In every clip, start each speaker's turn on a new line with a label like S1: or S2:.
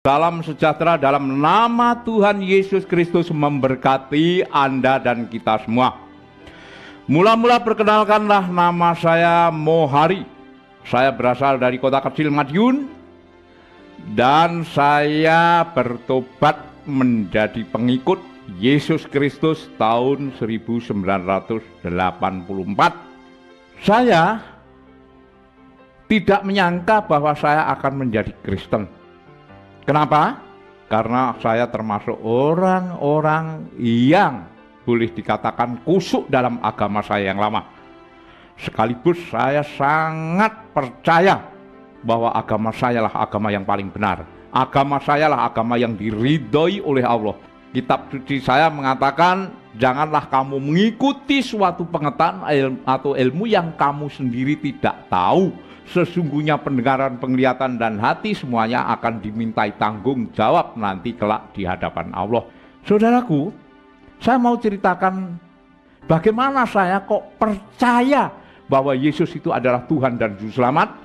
S1: Salam sejahtera dalam nama Tuhan Yesus Kristus memberkati Anda dan kita semua. Mula-mula perkenalkanlah, nama saya Mohari. Saya berasal dari kota kecil Madiun dan saya bertobat menjadi pengikut Yesus Kristus tahun 1984. Saya tidak menyangka bahwa saya akan menjadi Kristen. Kenapa? Karena saya termasuk orang-orang yang boleh dikatakan kusuk dalam agama saya yang lama. Sekaligus saya sangat percaya bahwa agama saya lah agama yang paling benar. Agama saya lah agama yang diridhoi oleh Allah. Kitab suci saya mengatakan, janganlah kamu mengikuti suatu pengetahuan atau ilmu yang kamu sendiri tidak tahu. Sesungguhnya pendengaran, penglihatan, dan hati semuanya akan dimintai tanggung jawab nanti kelak di hadapan Allah. Saudaraku, saya mau ceritakan bagaimana saya kok percaya bahwa Yesus itu adalah Tuhan dan Juru Selamat.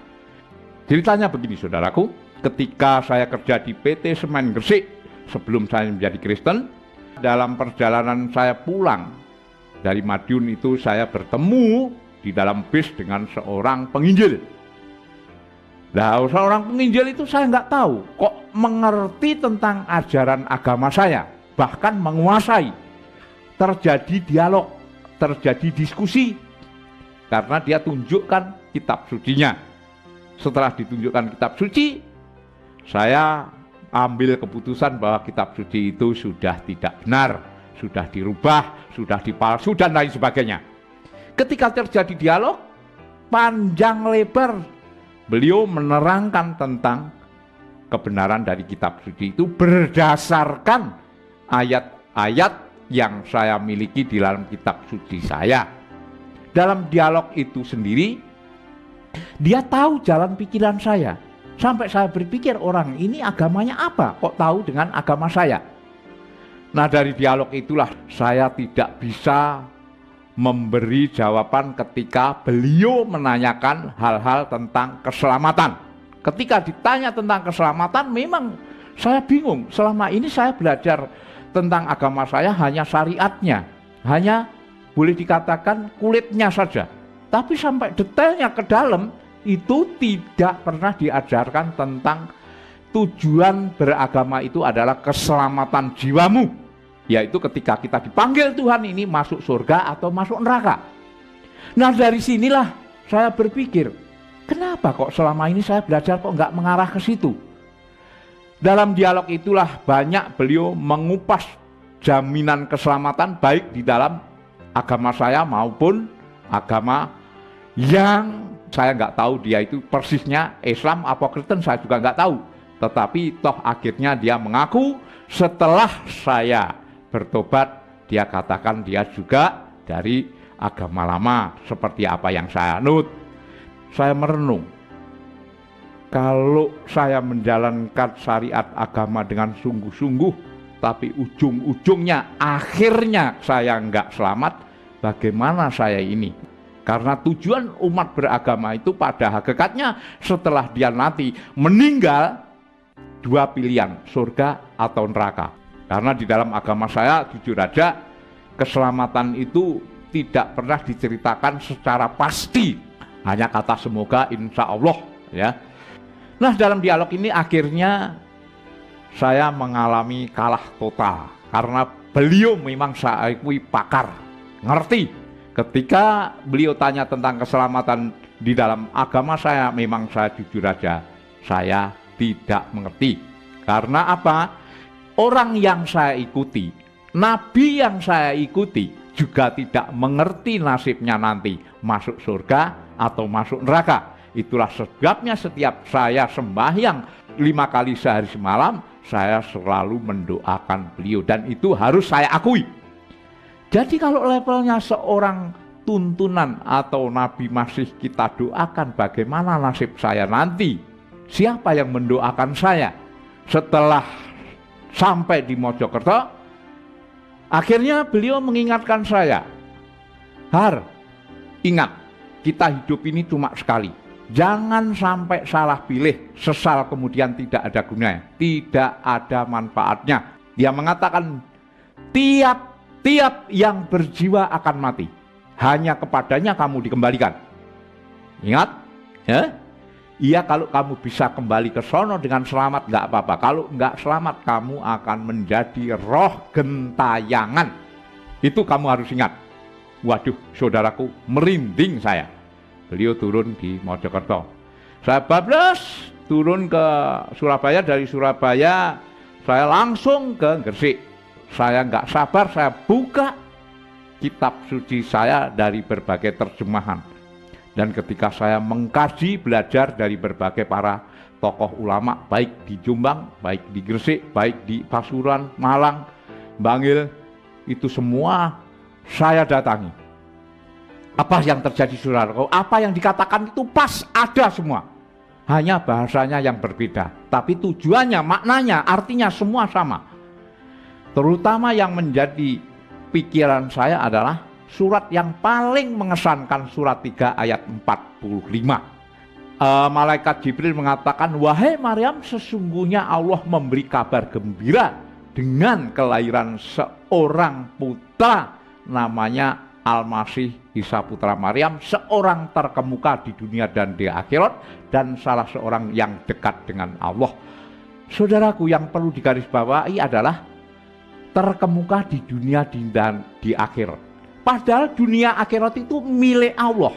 S1: Ceritanya begini, saudaraku. Ketika saya kerja di PT Semen Gresik, sebelum saya menjadi Kristen, dalam perjalanan saya pulang dari Madiun itu, saya bertemu di dalam bis dengan seorang penginjil. Nah, seorang penginjil itu saya nggak tahu kok mengerti tentang ajaran agama saya, bahkan menguasai. Terjadi dialog, terjadi diskusi, karena dia tunjukkan kitab sucinya. Setelah ditunjukkan kitab suci, saya ambil keputusan bahwa kitab suci itu sudah tidak benar, sudah dirubah, sudah dipalsu, dan lain sebagainya. Ketika terjadi dialog, panjang lebar, beliau menerangkan tentang kebenaran dari kitab suci itu berdasarkan ayat-ayat yang saya miliki di dalam kitab suci saya. Dalam dialog itu sendiri, dia tahu jalan pikiran saya. Sampai saya berpikir, orang ini agamanya apa? Kok tahu dengan agama saya? Nah, dari dialog itulah saya tidak bisa memberi jawaban ketika beliau menanyakan hal-hal tentang keselamatan. Ketika ditanya tentang keselamatan, memang saya bingung. Selama ini saya belajar tentang agama saya hanya syariatnya, hanya boleh dikatakan kulitnya saja. Tapi sampai detailnya ke dalam, itu tidak pernah diajarkan tentang tujuan beragama itu adalah keselamatan jiwamu. Yaitu ketika kita dipanggil Tuhan ini masuk surga atau masuk neraka. Nah, dari sinilah saya berpikir, kenapa kok selama ini saya belajar kok nggak mengarah ke situ. Dalam dialog itulah banyak beliau mengupas jaminan keselamatan baik di dalam agama saya maupun agama yang saya nggak tahu dia itu persisnya Islam apa Kristen, saya juga nggak tahu. Tetapi toh akhirnya dia mengaku setelah saya bertobat, dia katakan dia juga dari agama lama seperti apa yang saya anut. Saya merenung, kalau saya menjalankan syariat agama dengan sungguh-sungguh, tapi ujung-ujungnya akhirnya saya nggak selamat, bagaimana saya ini? Karena tujuan umat beragama itu pada hakikatnya setelah dia nanti meninggal, dua pilihan, surga atau neraka. Karena di dalam agama saya, jujur aja, keselamatan itu tidak pernah diceritakan secara pasti. Hanya kata semoga, insya Allah. Ya. Nah, dalam dialog ini akhirnya saya mengalami kalah total. Karena beliau memang saya akui pakar, ngerti. Ketika beliau tanya tentang keselamatan di dalam agama saya, memang saya jujur aja, saya tidak mengerti. Karena apa? Orang yang saya ikuti, nabi yang saya ikuti juga tidak mengerti nasibnya nanti masuk surga atau masuk neraka. Itulah sebabnya setiap saya sembahyang 5 kali sehari semalam, saya selalu mendoakan beliau, dan itu harus saya akui. Jadi kalau levelnya seorang tuntunan atau nabi masih kita doakan, bagaimana nasib saya nanti? Siapa yang mendoakan saya? Setelah sampai di Mojokerto, akhirnya beliau mengingatkan saya, Har, ingat, kita hidup ini cuma sekali. Jangan sampai salah pilih, sesal kemudian tidak ada gunanya, tidak ada manfaatnya. Dia mengatakan tiap-tiap yang berjiwa akan mati, hanya kepadanya kamu dikembalikan. Ingat, ya? Iya, kalau kamu bisa kembali ke sono dengan selamat nggak apa-apa. Kalau nggak selamat, kamu akan menjadi roh gentayangan. Itu kamu harus ingat. Waduh, saudaraku, merinding saya. Beliau turun di Mojokerto. Saya bablas turun ke Surabaya. Dari Surabaya saya langsung ke Gresik. Saya nggak sabar, saya buka kitab suci saya dari berbagai terjemahan. Dan ketika saya mengkaji, belajar dari berbagai para tokoh ulama, baik di Jombang, baik di Gresik, baik di Pasuruan, Malang, Bangil, itu semua saya datangi. Apa yang terjadi, saudaraku? Apa yang dikatakan itu pas ada semua. Hanya bahasanya yang berbeda. Tapi tujuannya, maknanya, artinya semua sama. Terutama yang menjadi pikiran saya adalah surat yang paling mengesankan, surat 3 ayat 45. Malaikat Jibril mengatakan, wahai Maryam, sesungguhnya Allah memberi kabar gembira dengan kelahiran seorang putra, namanya Al-Masih Isa putra Maryam, seorang terkemuka di dunia dan di akhirat, dan salah seorang yang dekat dengan Allah. Saudaraku, yang perlu digarisbawahi adalah terkemuka di dunia dan di akhirat. Padahal dunia akhirat itu milik Allah.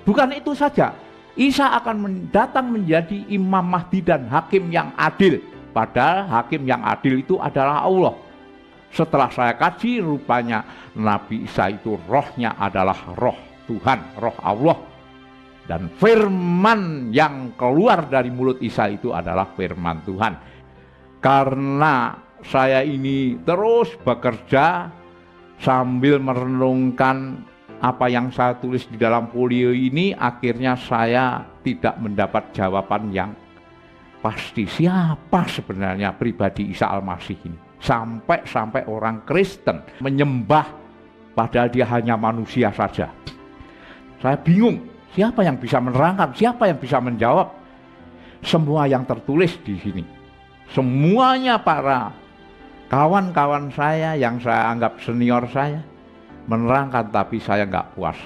S1: Bukan itu saja, Isa akan datang menjadi Imam Mahdi dan Hakim yang adil. Padahal Hakim yang adil itu adalah Allah. Setelah saya kaji, rupanya Nabi Isa itu rohnya adalah roh Tuhan, roh Allah. Dan firman yang keluar dari mulut Isa itu adalah firman Tuhan. Karena saya ini terus bekerja sambil merenungkan apa yang saya tulis di dalam folio ini, akhirnya saya tidak mendapat jawaban yang pasti. Siapa sebenarnya pribadi Isa Al-Masih ini? Sampai orang Kristen menyembah padahal dia hanya manusia saja. Saya bingung, siapa yang bisa menerangkan, siapa yang bisa menjawab semua yang tertulis di sini. Semuanya para kawan-kawan saya yang saya anggap senior saya menerangkan, tapi saya nggak puas.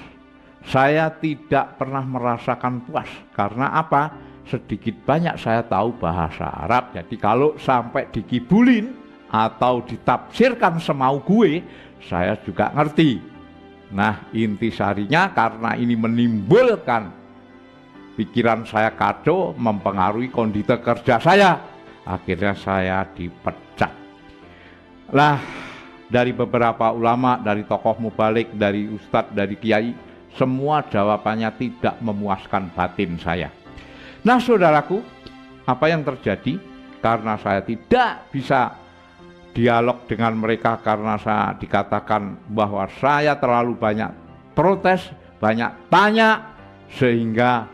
S1: Saya tidak pernah merasakan puas. Karena apa? Sedikit banyak saya tahu bahasa Arab. Jadi kalau sampai dikibulin atau ditafsirkan semau gue, saya juga ngerti. Nah, intisarinya karena ini menimbulkan pikiran saya kacau, mempengaruhi kondisi kerja saya. Akhirnya saya dipecat. Lah, dari beberapa ulama, dari tokoh mubalik, dari ustadz, dari kiai, semua jawabannya tidak memuaskan batin saya. Nah, saudaraku, apa yang terjadi? Karena saya tidak bisa dialog dengan mereka, karena saya dikatakan bahwa saya terlalu banyak protes, banyak tanya, sehingga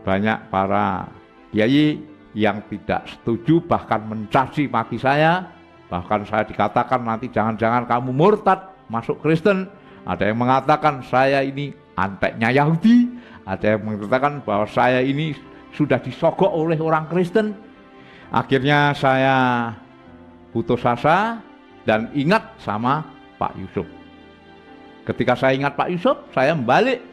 S1: banyak para kiai yang tidak setuju, bahkan mencaci maki saya. Bahkan saya dikatakan nanti jangan-jangan kamu murtad, masuk Kristen. Ada yang mengatakan saya ini anteknya Yahudi, ada yang mengatakan bahwa saya ini sudah disogok oleh orang Kristen. Akhirnya saya putus asa dan ingat sama Pak Yusuf. Ketika saya ingat Pak Yusuf, saya balik.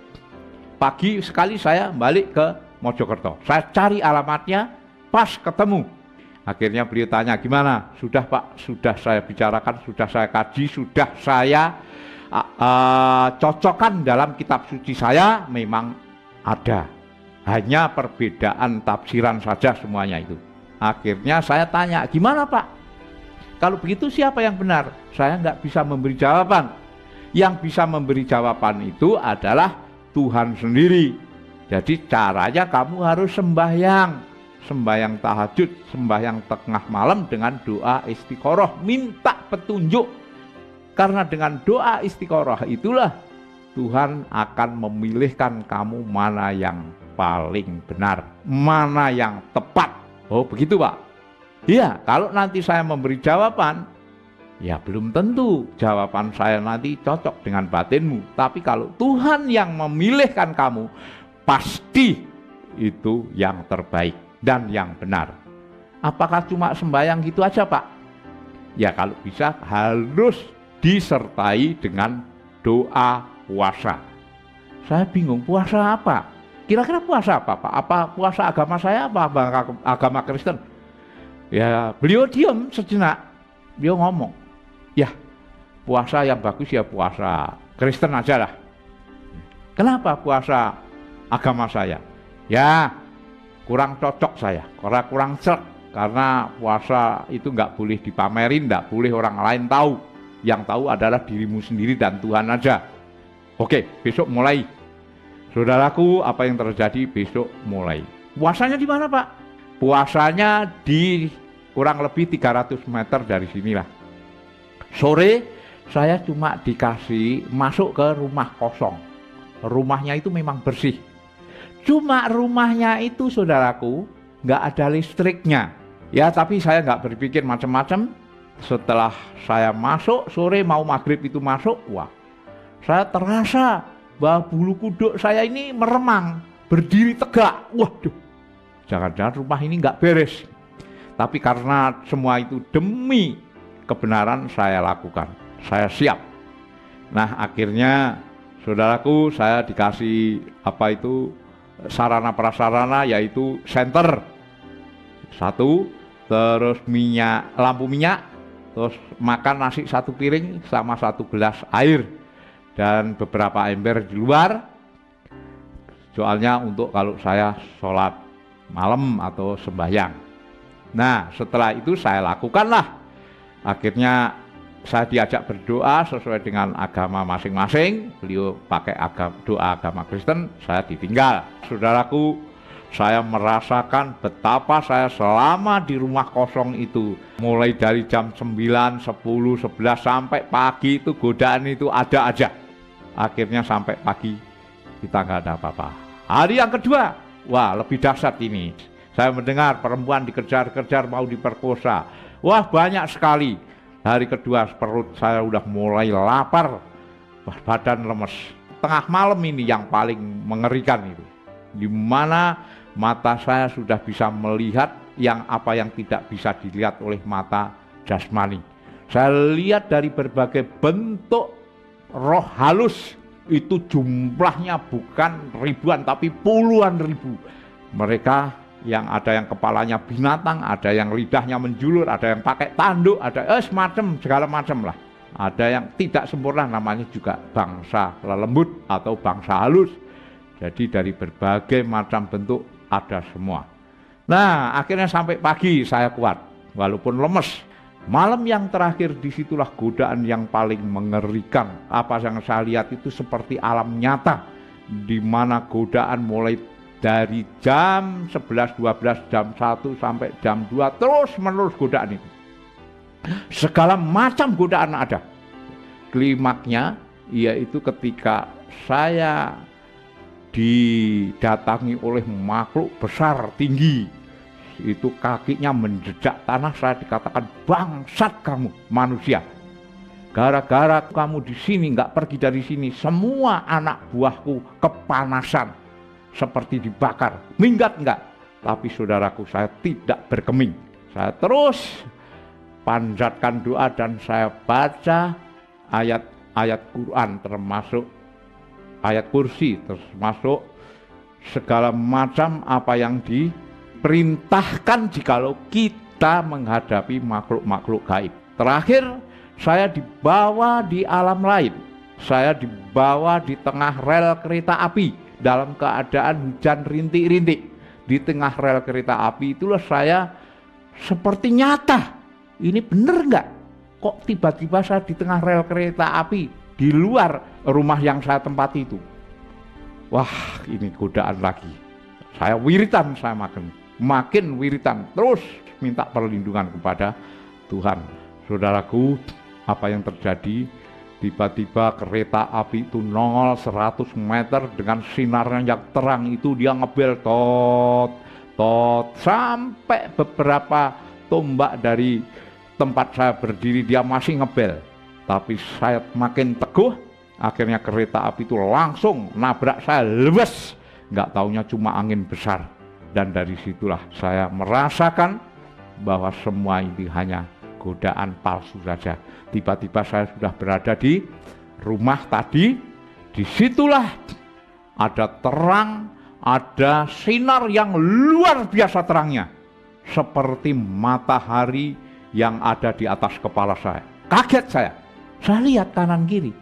S1: Pagi sekali saya balik ke Mojokerto. Saya cari alamatnya, pas ketemu. Akhirnya beliau tanya, gimana? Sudah Pak, sudah saya bicarakan, sudah saya kaji, sudah saya cocokkan dalam kitab suci saya, memang ada. Hanya perbedaan tafsiran saja semuanya itu. Akhirnya saya tanya, gimana Pak? Kalau begitu siapa yang benar? Saya nggak bisa memberi jawaban. Yang bisa memberi jawaban itu adalah Tuhan sendiri. Jadi caranya kamu harus sembahyang tahajud, sembahyang tengah malam dengan doa istiqoroh, minta petunjuk. Karena dengan doa istiqoroh itulah Tuhan akan memilihkan kamu mana yang paling benar, mana yang tepat. Oh begitu Pak? Iya, kalau nanti saya memberi jawaban, ya belum tentu jawaban saya nanti cocok dengan batinmu. Tapi kalau Tuhan yang memilihkan kamu, pasti itu yang terbaik dan yang benar. Apakah cuma sembahyang gitu aja, Pak? Ya kalau bisa harus disertai dengan doa puasa. Saya bingung, puasa apa? Kira-kira puasa apa, Pak? Apa puasa agama saya, apa agama Kristen? Ya beliau diam sejenak. Beliau ngomong, ya puasa yang bagus ya puasa Kristen aja lah. Kenapa puasa agama saya? Ya kurang cocok saya, karena kurang cerk. Karena puasa itu nggak boleh dipamerin, nggak boleh orang lain tahu. Yang tahu adalah dirimu sendiri dan Tuhan aja. Oke, besok mulai. Saudaraku, apa yang terjadi besok mulai. Puasanya di mana, Pak? Puasanya di kurang lebih 300 meter dari sinilah. Sore saya cuma dikasih masuk ke rumah kosong. Rumahnya itu memang bersih. Cuma rumahnya itu, saudaraku, nggak ada listriknya. Ya, tapi saya nggak berpikir macam-macam. Setelah saya masuk, sore mau maghrib itu masuk, wah, saya terasa bahwa bulu kuduk saya ini meremang, berdiri tegak. Waduh, jangan-jangan rumah ini nggak beres. Tapi karena semua itu demi kebenaran saya lakukan, saya siap. Nah, akhirnya saudaraku, saya dikasih sarana prasarana, yaitu senter satu, terus lampu minyak, terus makan nasi 1 piring sama 1 gelas air dan beberapa ember di luar. Soalnya untuk kalau saya sholat malam atau sembahyang. Nah, setelah itu saya lakukanlah. Akhirnya saya diajak berdoa sesuai dengan agama masing-masing. Beliau pakai doa agama Kristen, saya ditinggal. Saudaraku, saya merasakan betapa saya selama di rumah kosong itu, mulai dari jam 9, 10, 11 sampai pagi itu godaan itu ada aja. Akhirnya sampai pagi kita nggak ada apa-apa. Hari yang kedua, wah lebih dahsyat ini. Saya mendengar perempuan dikejar-kejar mau diperkosa. Wah banyak sekali. Hari kedua perut saya udah mulai lapar, badan lemes. Tengah malam ini yang paling mengerikan itu, di mana mata saya sudah bisa melihat apa yang tidak bisa dilihat oleh mata jasmani. Saya lihat dari berbagai bentuk roh halus, itu jumlahnya bukan ribuan tapi puluhan ribu. Mereka yang ada yang kepalanya binatang, ada yang lidahnya menjulur, ada yang pakai tanduk, ada segala macam lah. Ada yang tidak sempurna, namanya juga bangsa lelembut atau bangsa halus. Jadi dari berbagai macam bentuk ada semua. Nah, akhirnya sampai pagi saya kuat, walaupun lemes. Malam yang terakhir, disitulah godaan yang paling mengerikan. Apa yang saya lihat itu seperti alam nyata, di mana godaan mulai dari jam 11, 12, jam 1 sampai jam 2, terus menerus godaan itu. Segala macam godaan ada. Klimaknya yaitu ketika saya didatangi oleh makhluk besar tinggi, itu kakinya menjejak tanah. Saya dikatakan, bangsat kamu manusia, gara-gara kamu di sini nggak pergi dari sini, semua anak buahku kepanasan seperti dibakar. Minggat enggak? Tapi saudaraku, saya tidak bergeming. Saya terus panjatkan doa dan saya baca ayat-ayat Quran, termasuk ayat kursi, termasuk segala macam apa yang diperintahkan jikalau kita menghadapi makhluk-makhluk gaib. Terakhir, saya dibawa di alam lain. Saya dibawa di tengah rel kereta api dalam keadaan hujan rintik-rintik. Di tengah rel kereta api itulah saya seperti nyata. Ini bener nggak? Kok tiba-tiba saya di tengah rel kereta api di luar rumah yang saya tempati itu? Wah, ini godaan lagi. Saya wiritan, saya makin wiritan, terus minta perlindungan kepada Tuhan. Saudaraku, apa yang terjadi? Tiba-tiba kereta api itu nongol 100 meter dengan sinarnya yang terang itu, dia ngebel tot, sampai beberapa tombak dari tempat saya berdiri dia masih ngebel. Tapi saya makin teguh, akhirnya kereta api itu langsung nabrak saya, lewes nggak taunya cuma angin besar. Dan dari situlah saya merasakan bahwa semua ini hanya godaan palsu saja. Tiba-tiba saya sudah berada di rumah tadi, disitulah ada terang, ada sinar yang luar biasa terangnya. Seperti matahari yang ada di atas kepala saya. Kaget saya lihat kanan kiri.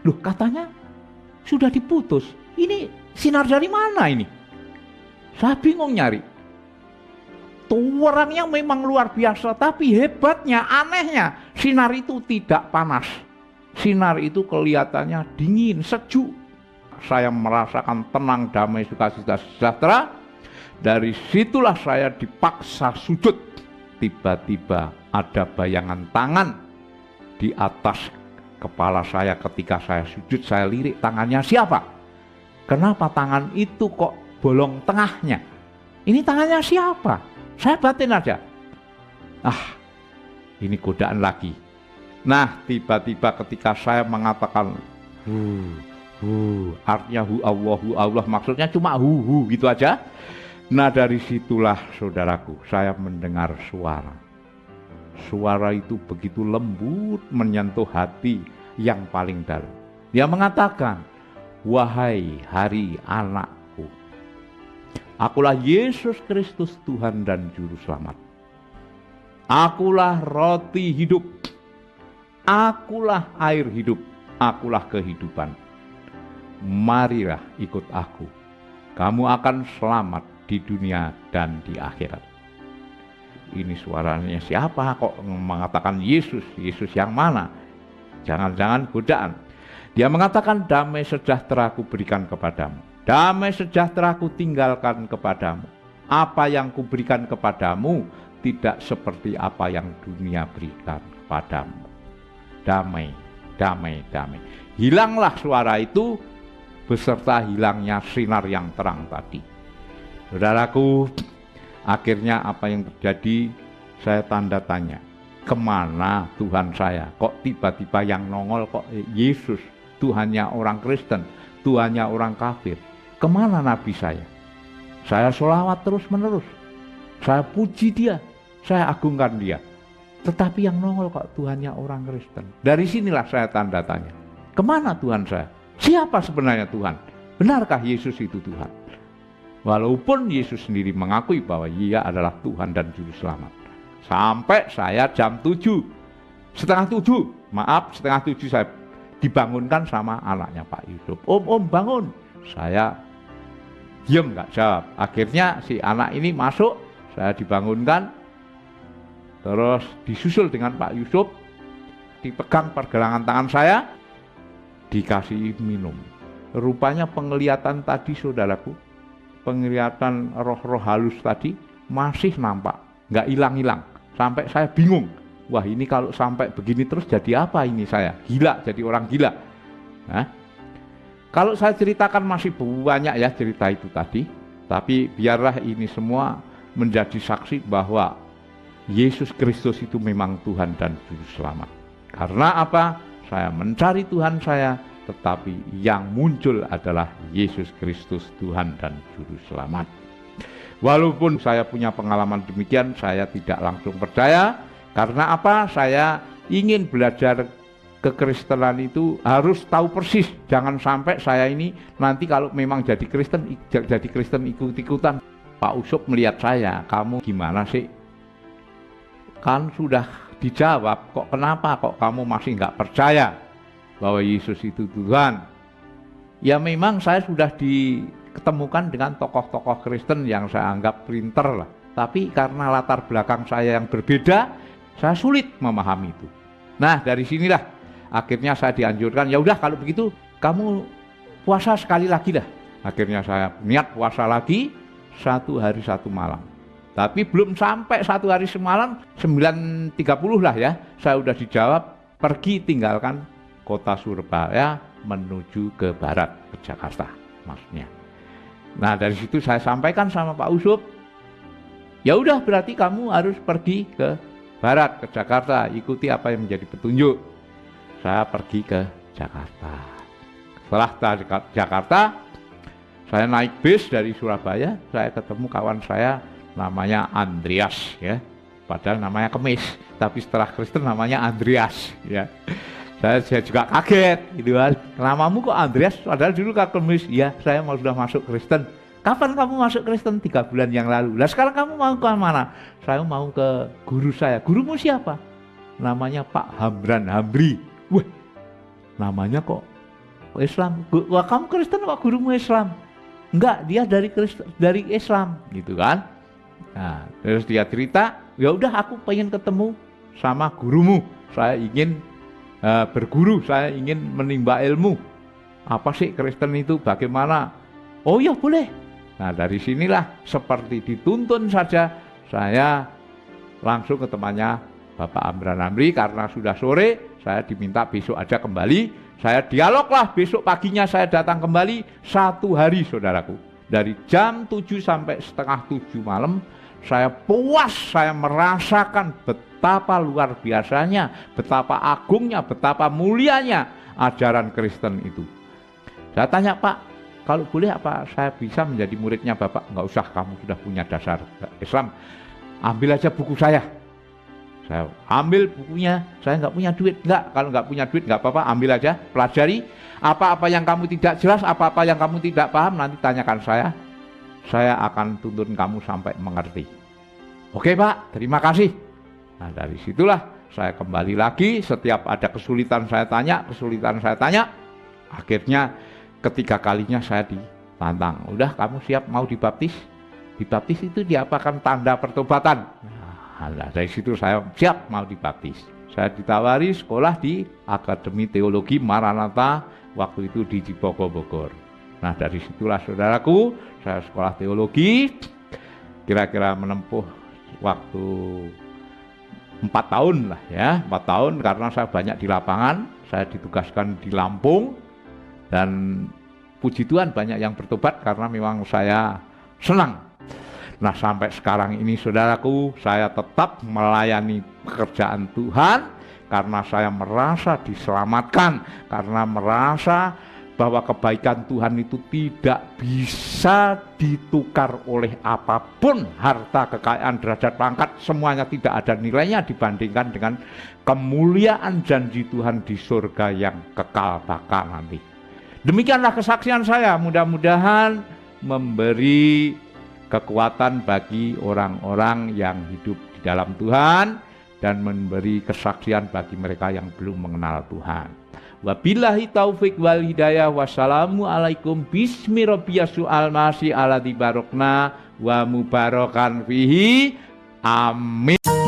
S1: Loh, katanya sudah diputus. Ini sinar dari mana ini? Saya bingung nyari. Terangnya memang luar biasa, tapi hebatnya, anehnya, sinar itu tidak panas. Sinar itu kelihatannya dingin, sejuk. Saya merasakan tenang, damai, sukacita, sejahtera. Dari situlah saya dipaksa sujud. Tiba-tiba ada bayangan tangan di atas kepala saya. Ketika saya sujud, saya lirik, tangannya siapa? Kenapa tangan itu kok bolong tengahnya? Ini tangannya siapa? Saya batin aja. Ini godaan lagi. Nah, tiba-tiba ketika saya mengatakan artinya Allah, maksudnya cuma gitu aja. Nah, dari situlah saudaraku, saya mendengar suara. Suara itu begitu lembut menyentuh hati yang paling dalam. Dia mengatakan, "Wahai hari anakku, akulah Yesus Kristus Tuhan dan Juru Selamat. Akulah roti hidup. Akulah air hidup. Akulah kehidupan. Marilah ikut aku. Kamu akan selamat di dunia dan di akhirat." Ini suaranya siapa kok mengatakan Yesus? Yesus yang mana? Jangan-jangan godaan. Dia mengatakan, "Damai sejahtera ku berikan kepadamu. Damai sejahtera ku tinggalkan kepadamu. Apa yang kuberikan kepadamu tidak seperti apa yang dunia berikan kepadamu. Damai, damai, damai." Hilanglah suara itu beserta hilangnya sinar yang terang tadi. Saudaraku, akhirnya apa yang terjadi, saya tanda tanya. Kemana Tuhan saya? Kok tiba-tiba yang nongol kok Yesus? Tuhannya orang Kristen, Tuhannya orang kafir. Kemana Nabi saya? Saya sholawat terus menerus. Saya puji dia, saya agungkan dia. Tetapi yang nongol kok Tuhannya orang Kristen. Dari sinilah saya tanda tanya. Kemana Tuhan saya? Siapa sebenarnya Tuhan? Benarkah Yesus itu Tuhan? Walaupun Yesus sendiri mengakui bahwa Ia adalah Tuhan dan Juru Selamat. Sampai saya jam 7, setengah 7 saya dibangunkan sama anaknya Pak Yusuf. Om bangun. Saya diam nggak jawab. Akhirnya si anak ini masuk, saya dibangunkan, terus disusul dengan Pak Yusuf, dipegang pergelangan tangan saya, dikasih minum. Rupanya penglihatan tadi saudaraku, penglihatan roh-roh halus tadi masih nampak, nggak hilang-hilang. Sampai saya bingung, wah ini kalau sampai begini terus jadi apa ini saya? Gila, jadi orang gila. Nah, kalau saya ceritakan masih banyak ya cerita itu tadi, tapi biarlah ini semua menjadi saksi bahwa Yesus Kristus itu memang Tuhan dan Juru Selamat. Karena apa? Saya mencari Tuhan saya, tetapi yang muncul adalah Yesus Kristus Tuhan dan Juru Selamat. Walaupun saya punya pengalaman demikian, saya tidak langsung percaya. Karena apa? Saya ingin belajar kekristenan itu harus tahu persis. Jangan sampai saya ini nanti kalau memang jadi Kristen ikut-ikutan. Pak Usop melihat saya, "Kamu gimana sih? Kan sudah dijawab, kok kenapa kok kamu masih nggak percaya bahwa Yesus itu Tuhan?" Ya memang saya sudah diketemukan dengan tokoh-tokoh Kristen yang saya anggap pinter lah. Tapi karena latar belakang saya yang berbeda, saya sulit memahami itu. Nah, dari sinilah akhirnya saya dianjurkan, ya udah kalau begitu kamu puasa sekali lagi lah. Akhirnya saya niat puasa lagi 1 hari 1 malam. Tapi belum sampai 1 hari semalam, 9.30 lah ya, saya udah dijawab, pergi tinggalkan kota Surabaya menuju ke barat, ke Jakarta maksudnya. Nah, dari situ saya sampaikan sama Pak Usop, ya udah berarti kamu harus pergi ke barat, ke Jakarta, ikuti apa yang menjadi petunjuk. Saya pergi ke Jakarta. Setelah Jakarta, Saya naik bis dari Surabaya, saya ketemu kawan saya namanya Andreas ya. Padahal namanya Kemis, tapi setelah Kristen namanya Andreas ya. Saya juga kaget gitu kan. Namamu kok Andreas? Padahal dulu Kak Kemis. Ya, saya sudah masuk Kristen. Kapan kamu masuk Kristen? 3 bulan yang lalu. Lah sekarang kamu mau ke mana? Saya mau ke guru saya. Gurumu siapa? Namanya Pak Hamran Hamri. Wah, namanya kok Islam. Wah, kamu Kristen kok gurumu Islam? Enggak, dia dari Islam gitu kan. Nah, terus dia cerita, ya udah aku pengen ketemu sama gurumu. Saya ingin berguru, saya ingin menimba ilmu. Apa sih Kristen itu? Bagaimana? Oh ya boleh. Nah dari sinilah seperti dituntun saja saya langsung ke temannya Bapak Amran Amri karena sudah sore, saya diminta besok aja kembali. Saya dialoglah, besok paginya saya datang kembali 1 hari saudaraku. Dari jam 7 sampai setengah 7 malam, saya puas, saya merasakan betapa luar biasanya, betapa agungnya, betapa mulianya ajaran Kristen itu. Saya tanya, Pak, kalau boleh apa saya bisa menjadi muridnya Bapak? Enggak usah, kamu sudah punya dasar Islam. Ambil aja buku saya. Saya ambil bukunya, saya nggak punya duit. Enggak, kalau nggak punya duit nggak apa-apa, ambil aja, pelajari. Apa-apa yang kamu tidak jelas, apa-apa yang kamu tidak paham, nanti tanyakan saya akan tuntun kamu sampai mengerti. Oke Pak, terima kasih. Nah dari situlah saya kembali lagi, setiap ada kesulitan saya tanya, akhirnya ketiga kalinya saya ditantang. Udah, kamu siap mau dibaptis? Dibaptis itu diapakan tanda pertobatan. Nah, dari situ saya siap mau dibaptis. Saya ditawari sekolah di Akademi Teologi Maranatha, waktu itu di Bogor. Nah dari situlah saudaraku, saya sekolah teologi, kira-kira menempuh waktu 4 tahun lah ya, 4 tahun karena saya banyak di lapangan, saya ditugaskan di Lampung, dan puji Tuhan banyak yang bertobat karena memang saya senang. Nah sampai sekarang ini saudaraku, saya tetap melayani pekerjaan Tuhan karena saya merasa diselamatkan, karena merasa bahwa kebaikan Tuhan itu tidak bisa ditukar oleh apapun, harta, kekayaan, derajat, pangkat, semuanya tidak ada nilainya dibandingkan dengan kemuliaan janji Tuhan di surga yang kekal bakal nanti. Demikianlah kesaksian saya, mudah-mudahan memberi kekuatan bagi orang-orang yang hidup di dalam Tuhan dan memberi kesaksian bagi mereka yang belum mengenal Tuhan. Wabillahi taufik wal hidayah. Wassalamualaikum bismi rabbiyas su'al masih ala dibarokna wa mubarakan fihi. Amin.